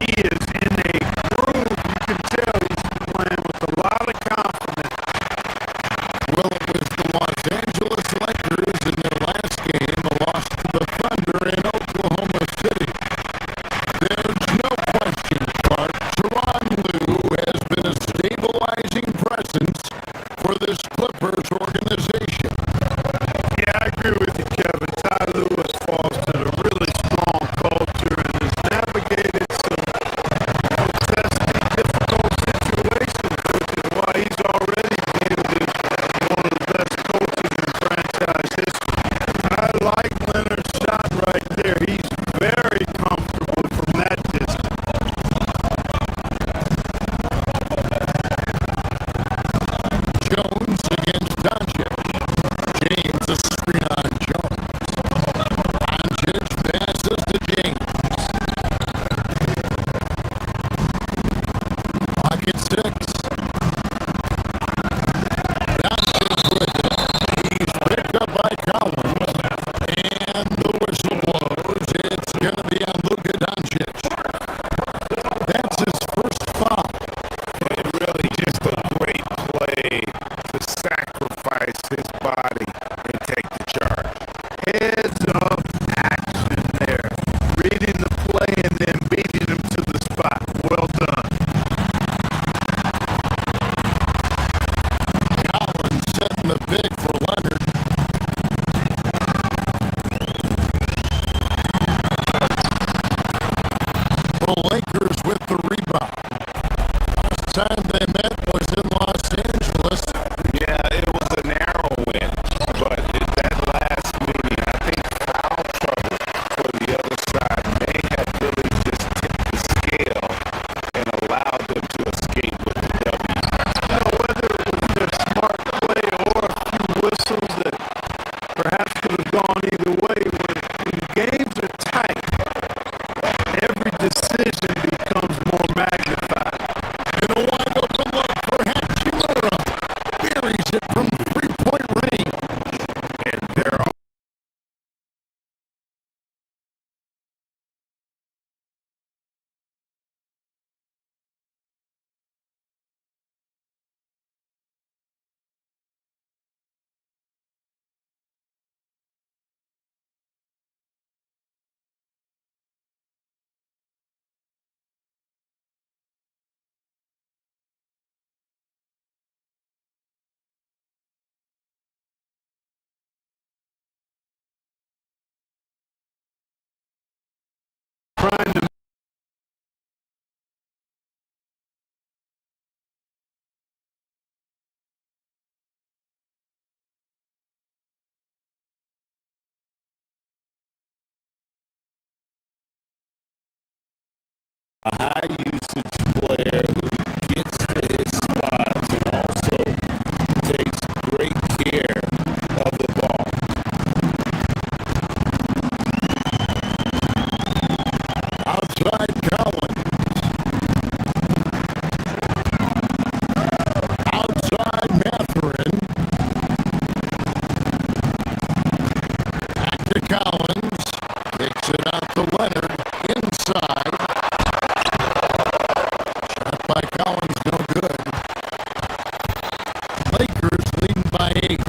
He is in a groove. You can tell he's playing with a lot of confidence. Well, it was the Los Angeles Lakers in their last game, a loss to the Thunder in Oklahoma City. There's no question, Clark. Tyronn Lue has been a stabilizing presence for this Clippers organization. Yeah, I agree with you, Kevin. Ty Lue has fostered a really strong culture and has navigated some testing, difficult situations, which is why he's already viewed as one of the best coaches in franchise history. I like Leonard's shot right there. He's very comfortable from that distance. Jones against Doncic. James a screen on Jones. Doncic passes to James. Pocket 6. Doncic with it. He's picked up by Collins. And the whistle blows. It's going to be on Luka Doncic. That's his first foul. And really just a great play to sacrifice his body and take the charge. Heads up action there. Reading the play and then beating him to the spot. Well done. Collins setting the pick for Leonard. The Lakers with the rebound. Last time they met was in Los Angeles. Yeah, it was a narrow win, but at that last meeting, I think foul trouble for the other side may have really just tipped the scale and allowed them to escape with the W. Whether it was their smart play or a few whistles that perhaps could have gone either way, when games are tight, every decision becomes more magnified. And a wide open look for Hachimura. Buries it from three-point range. And they're all trying to a high usage player who gets to his spots and also takes great care of the ball. Outside Collins. Outside Mathurin. Back to Collins. Takes it out to Leonard. Inside. Shot by Collins, no good. Lakers leading by 8.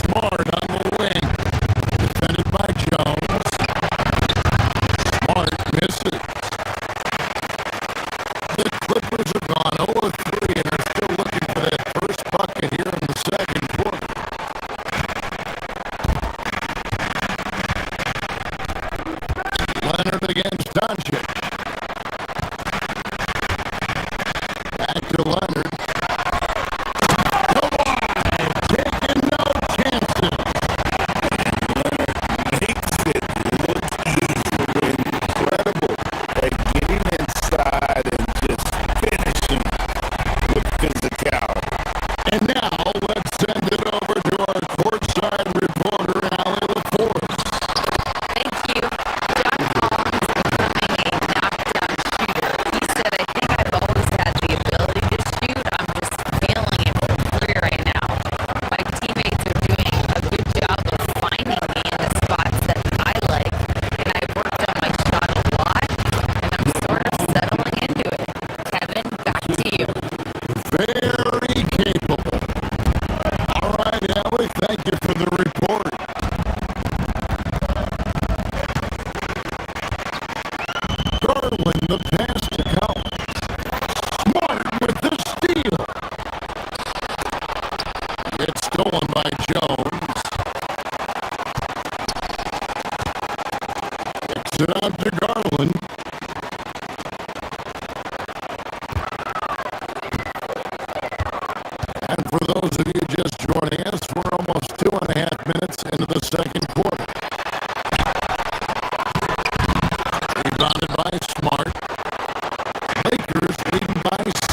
Smart on the wing. Defended by Jones. Smart misses. The Clippers have gone 0-3 and are still looking for that first bucket here in the second quarter. Leonard against Doncic. Back to Leonard. Kawhi taking no chances. makes it look easy and incredible at getting inside and just finishing with physicality. And now let's send it over to our courtside reporter, Allie LaForce. Thank you. John Collins is coming in Allie, thank you for the report. Garland, the pass to Collins. Smart with the steal. It's stolen by Jones. Kicks it out to Garland. And for those of you just joining us, we're almost 2.5 minutes into the second quarter. Rebounded by Smart. Lakers leading by 6.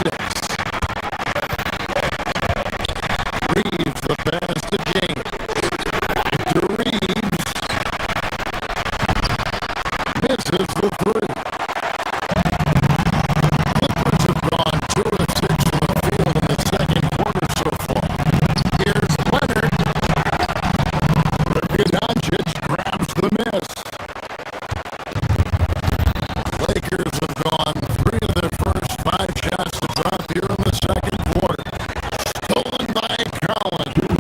Reeves, the pass to James. Back to Reeves. Misses the 3. Clippers have gone 2 of 6 from the field in the second quarter so far. Here's Leonard. Luka Doncic grabs the miss. Lakers have gone 3 of their first 5 shots to drop here in the second quarter. Stolen by Collins.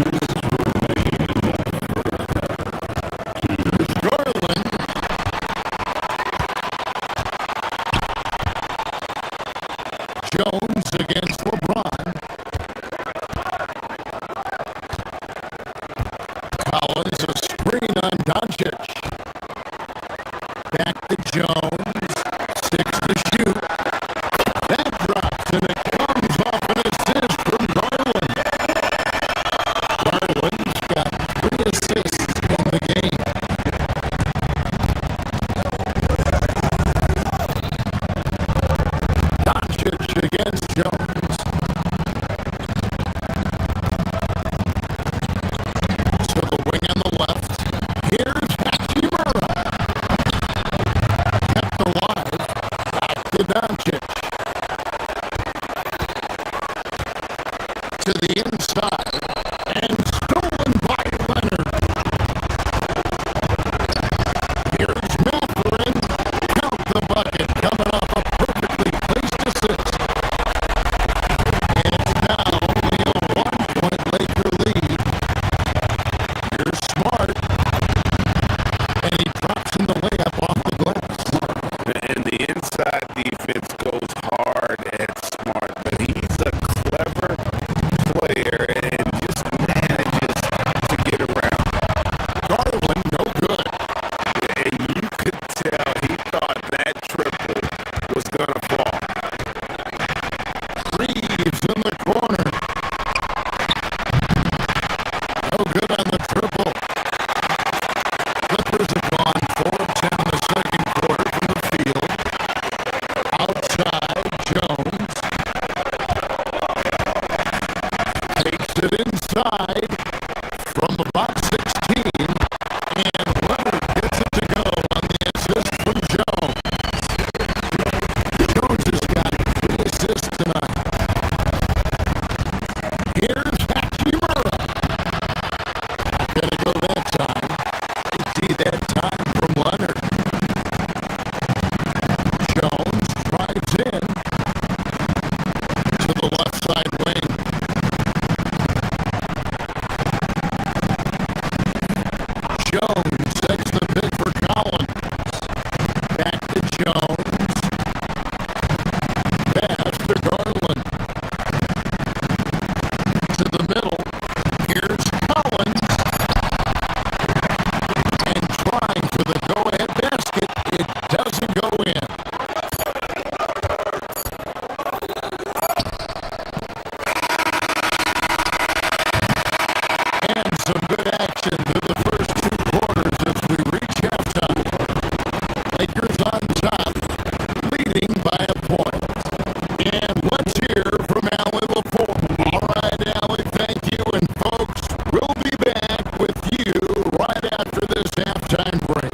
Garland. Jones against LeBron. Collins, a screen on Doncic. Back to Jones. 6 to shoot. That drops, and it comes off an assist from Garland. Garland's got 3 assists in the game. Doncic against Jones. To the wing on the left. Here's Hachimura. Kept alive. Back to Doncic. To the inside. And stolen by Leonard. Here's Mathurin. Count the bucket. Coming off a perfectly placed assist. It's now only a 1-point Laker lead. Here's Smart. And he drops in the layup off the glass. And the inside defense goes hard at Smart, but he's a clever player and just manages to get around. Garland, no good. And you could tell he thought that triple was going to fall. Reeves in the corner. No good on the triple. Clippers have gone 4 of 10 in the second quarter from the field. Outside, Jones. Takes it inside from about 16. And Leonard gets it to go on the assist from Jones. Jones has got 3 assists tonight. Here's Hachimura. Gonna go that time. You see that time from Leonard. Jones drives in to the left side wing. Jones sets the pick for Collins. Back to Jones. Pass to Garland. To the middle. Here's Collins. And trying for the go-ahead basket. It doesn't go in. And some good action through the first 2 quarters as we reach halftime. Lakers on top, leading by a point. And let's hear from Allie LaFour. All right, Allie, thank you. And folks, we'll be back with you right after this halftime break.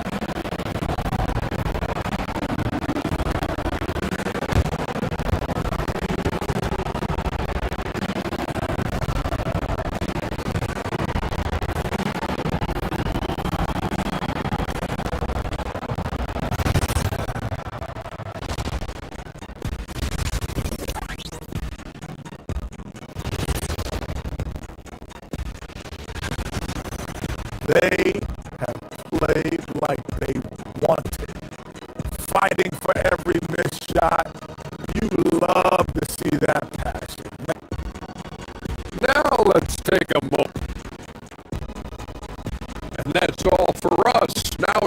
They have played like they wanted, fighting for every missed shot. You love to see that passion. Now let's take a moment. And that's all for us. Now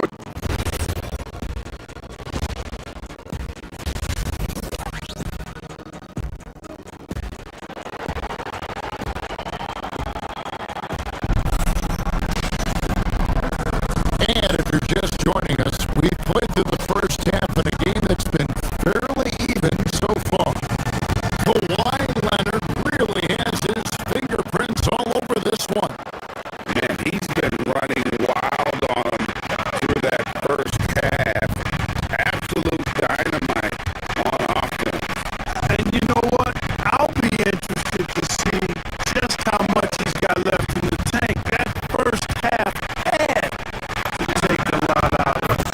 And if you're just joining us, we played through the first half in a game that's been fairly even so far. Kawhi Leonard really has his fingerprints all over this one. Man, he's been running wild on him through that first half. Absolute dynamite on offense. And you know what? I'll be interested to see just how much he's got left in the tank. That first half had to take a lot out of it.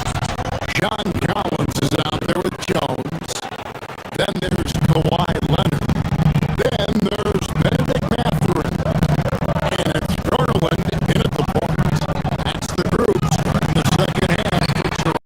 John Collins is out there with Jones. Then there's Kawhi Leonard. Then there's Benedict Mathurin. And it's Garland in at the point. That's the group starting the second half.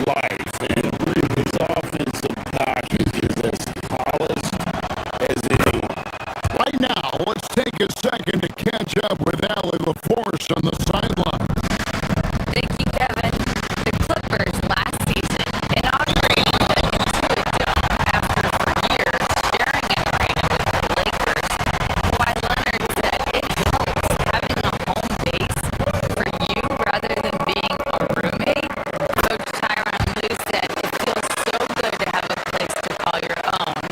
Life and his offensive pocket is as polished as any. Right now, let's take a second to catch up with Allie LaForce on the sideline. Thank you, Kevin. The Clippers last season inaugurated the Intuit Dome after for years sharing an arena with the Lakers. Kawhi Leonard said it helps having a home base for you rather than being a roommate. Coach Tyronn Lue said it feels so good to have a place to call your own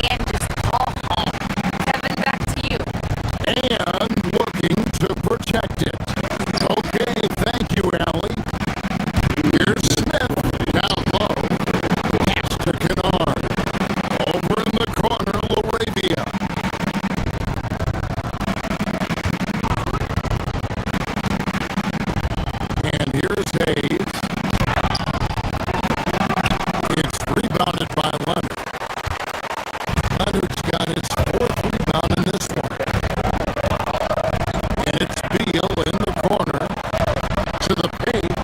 and just call home. Kevin, back to you. And looking to protect it. Okay, thank you, Allie. Here's Smith down low. Pass to Kennard. Over in the corner, Laravia. And here's Hayes. It's rebounded by Leonard. Leonard's got his fourth rebound in this one. And it's Beal in the corner to the paint.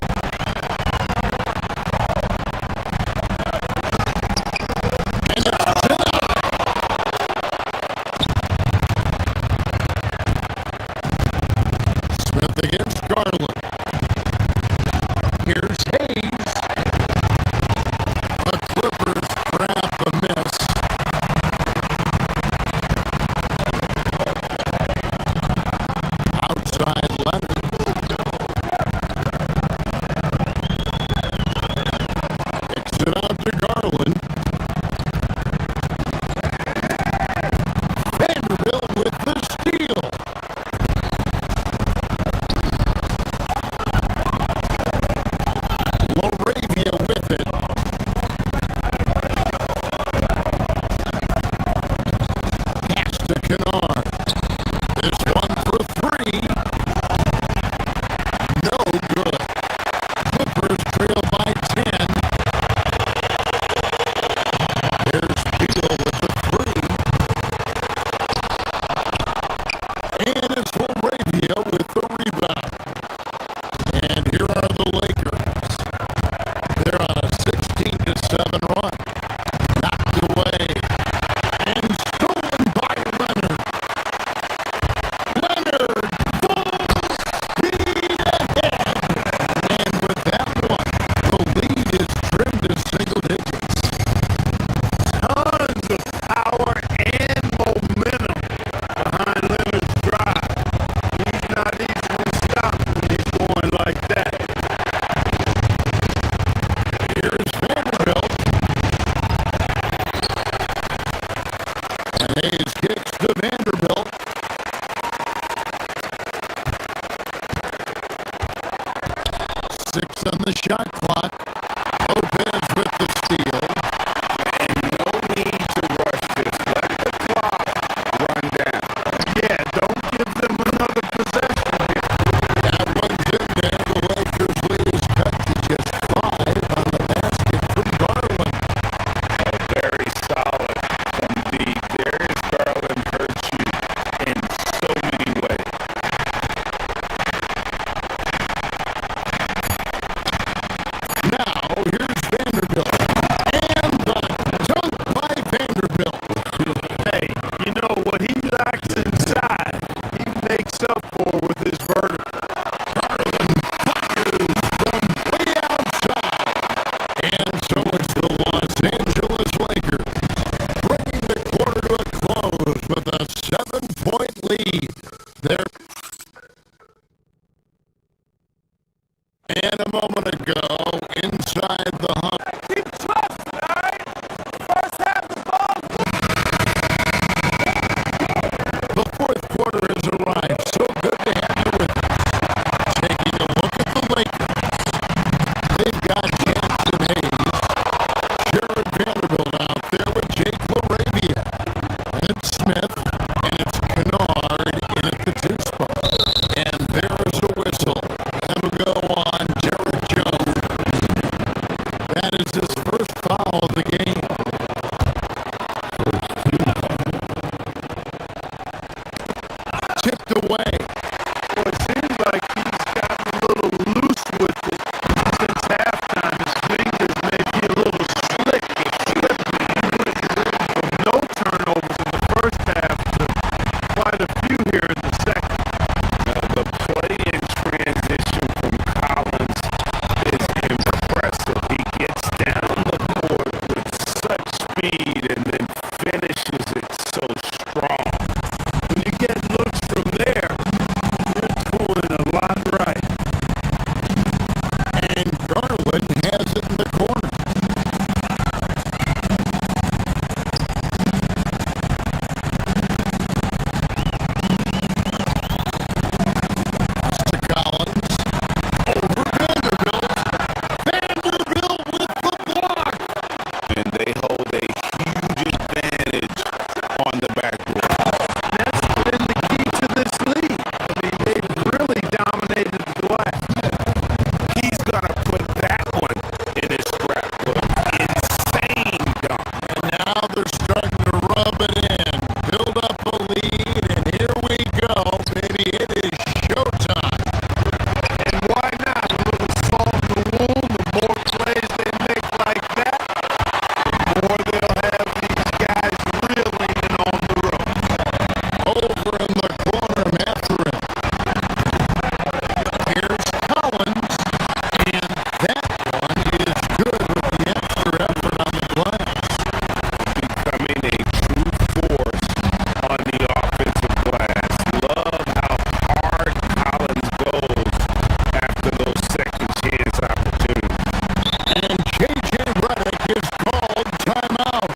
And it's Smith against Garland. Here's Hayes. The Clippers grab the miss. Outside Leonard. Kicks it out to Garland. Vanderbilt with the steal. Laravia with it. Pass to Kennard. This one for three. No good. Clippers trail by 10. There's Beal with the three. And it's Laravia with the rebound. And here are the Lakers. They're on a 16-7 run. Knocked away. And stolen by Leonard. on the shot clock. Lopez with the steal. And no need to rush this. Let the clock run down. Yeah, don't give them another possession here. That one's in there. The Lakers lead is cut to just 5 on the basket from Garland. Very solid from deep. Darius Garland hurts you in so many ways. Now, here's Vanderbilt. And the dunk by Vanderbilt. Hey, you know what he lacks inside, he makes up for with his vertical. Garland fires from way outside. And so it's the Los Angeles Lakers bringing the quarter to a close with a 7-point lead. There. And a moment ago, inside the hump. Keep trusting, all right? First half the ball. The fourth quarter has arrived. So good to have you with us. Taking a look at the Lakers. They've got Jackson Hayes, Jared Vanderbilt out there with Jake LaRavia. And it's Smith, and it's Kennard in at the 2 spot. And there's a whistle. That'll go on Jared Jones. That is his first foul of the game. Tipped away. Well, it seems like he's gotten a little loose with it since halftime. His fingers may be a little slick or slippy. From no turnovers in the first half to quite a few here in the second. The play in transition from Collins is impressive. He gets down the court with such speed and then finishes it so strong. When you get looks from there, you're doing a lot right. And Garland has it in the corner. To Collins. Over Vanderbilt. Vanderbilt with the block. And they hold a huge advantage on the backboard. That's been the key to this league. I mean, they've really dominated the glass. He's going to put that one in his scrapbook. Insane dunk. And now they're starting to rub it in. Build up a lead, and here we go. Baby, it is showtime. And why not? A little salt in the wound, the more plays they make like that, the more they'll have these guys reeling and on the road. Over in the corner, Mathurin. Here's Collins, and that one is good with the extra effort on the glass. Becoming a true force on the offensive glass. Love how hard Collins goes after those second chance opportunities. And J.J. Redick is called timeout.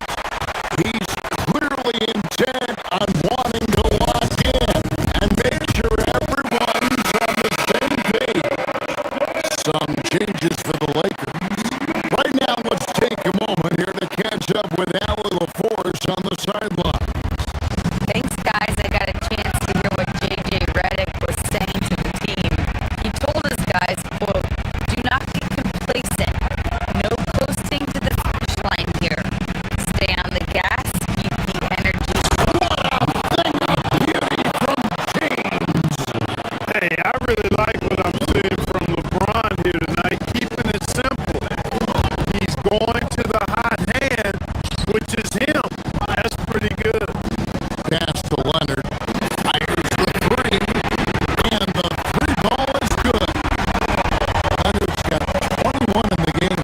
He's clearly intent on wanting to lock in and make sure everyone's on the same page. Some changes for the Lakers. Right now, let's take a moment here to catch up with Allie LaForce on the sideline. Thanks, guys. I got a chance to hear what J.J. Redick was saying to the team. He told his guys, quote, "Do not get complacent. No coasting to the finish line here. Stay on the gas, keep the energy." Hey, I really like what I'm seeing from LeBron here tonight, keeping it simple. He's going to the hot hand, which is him. That's pretty good. Pass to Leonard. Fires the three. And the three ball is good. Leonard's got 21 in the game.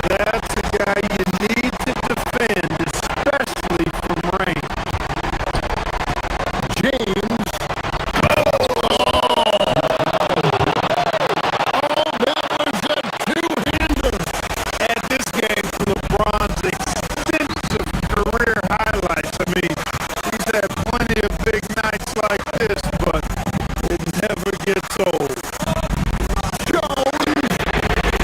That's a guy you need to defend, especially from rain. James. That was a two-hander. Add this game to LeBron's extensive career highlights. I mean, he's had plenty of big nights like this, but it never gets old. Jones.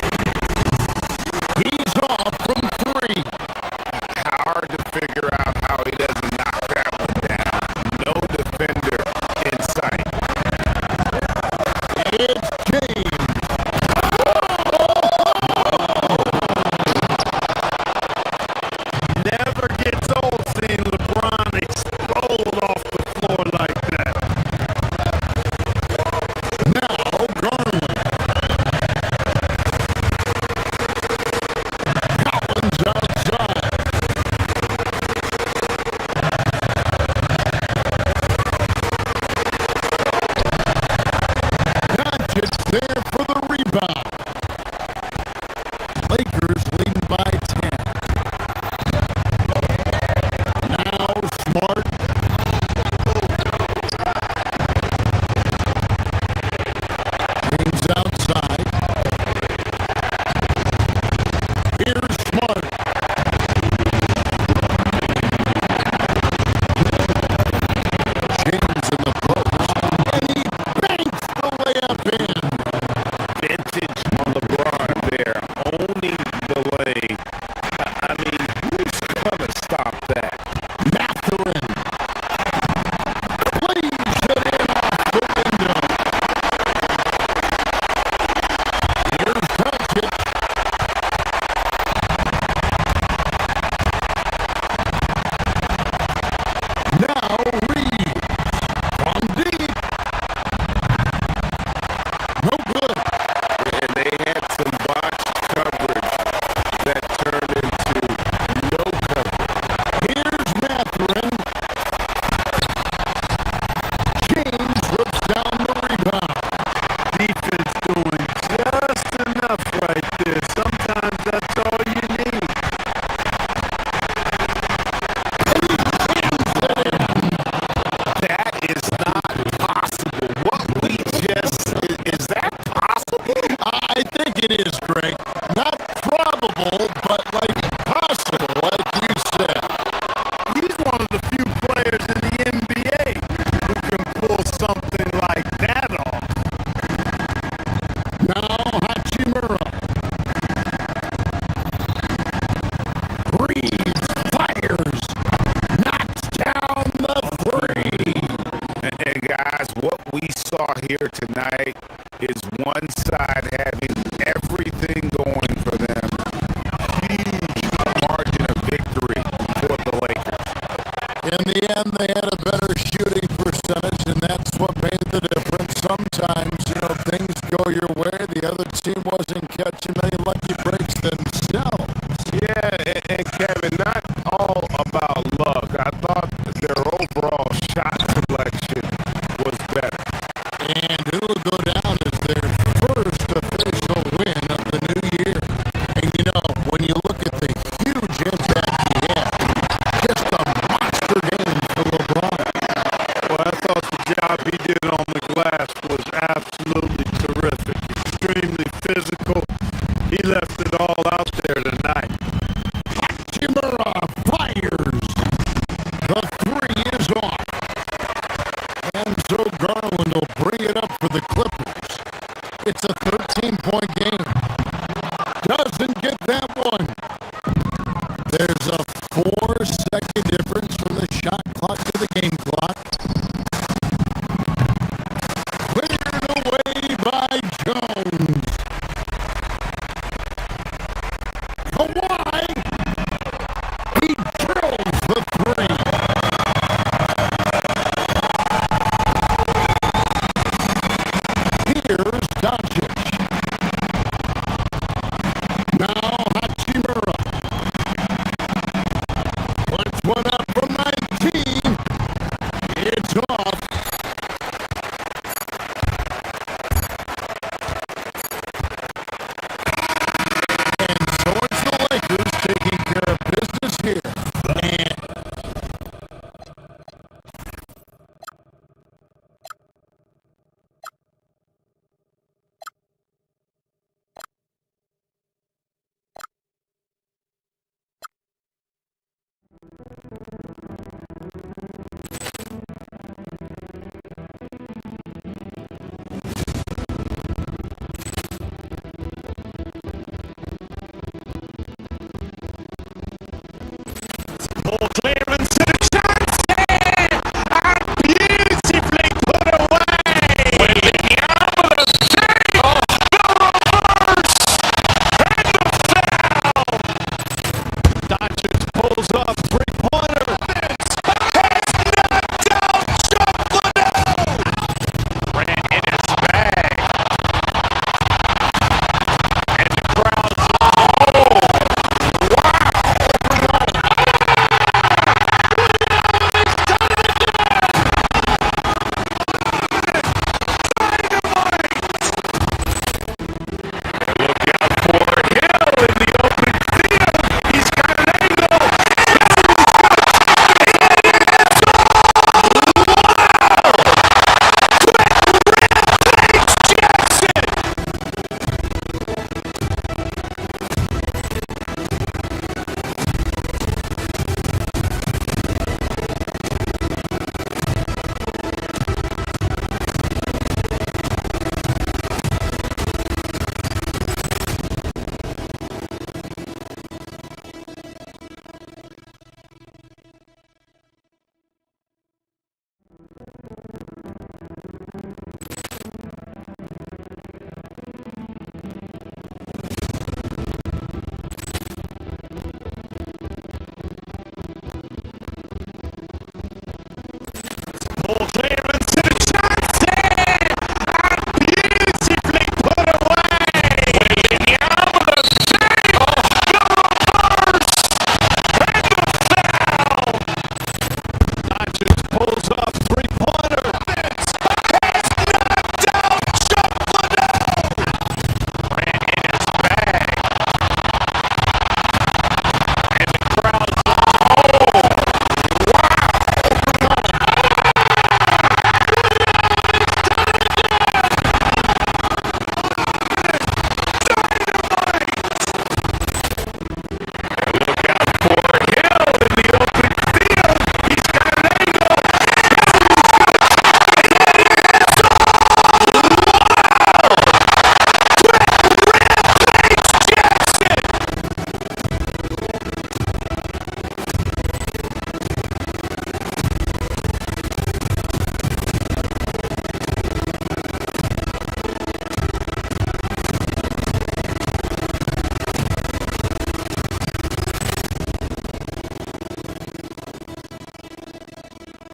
saw here tonight is one side having everything going for them. Huge margin of victory for the Lakers. In the end, they had a better shooting percentage, and that's what made the difference. Sometimes, things go your way. The other team wasn't catching many lucky breaks themselves. Yeah, and Kevin, not all about luck. I thought their overall shot selection was better. And it'll go down as their first official win of the new year. And when you look at the huge impact he had, just a monster game for LeBron. Well, I thought the job he did on the glass was absolutely terrific. Extremely physical. He left it all out there tonight. Hachimura fires. The three is off. And so Garland will bring it up for the Clippers. It's a 13-point game. Doesn't get that one. There's a 4-second difference from the shot clock to the game clock. Cleared away by Jones. Kawhi. He drills the three. Here's Doncic. Now Hachimura. Puts one up from 19. It's off. And so it's the Lakers taking care of business here. And Ball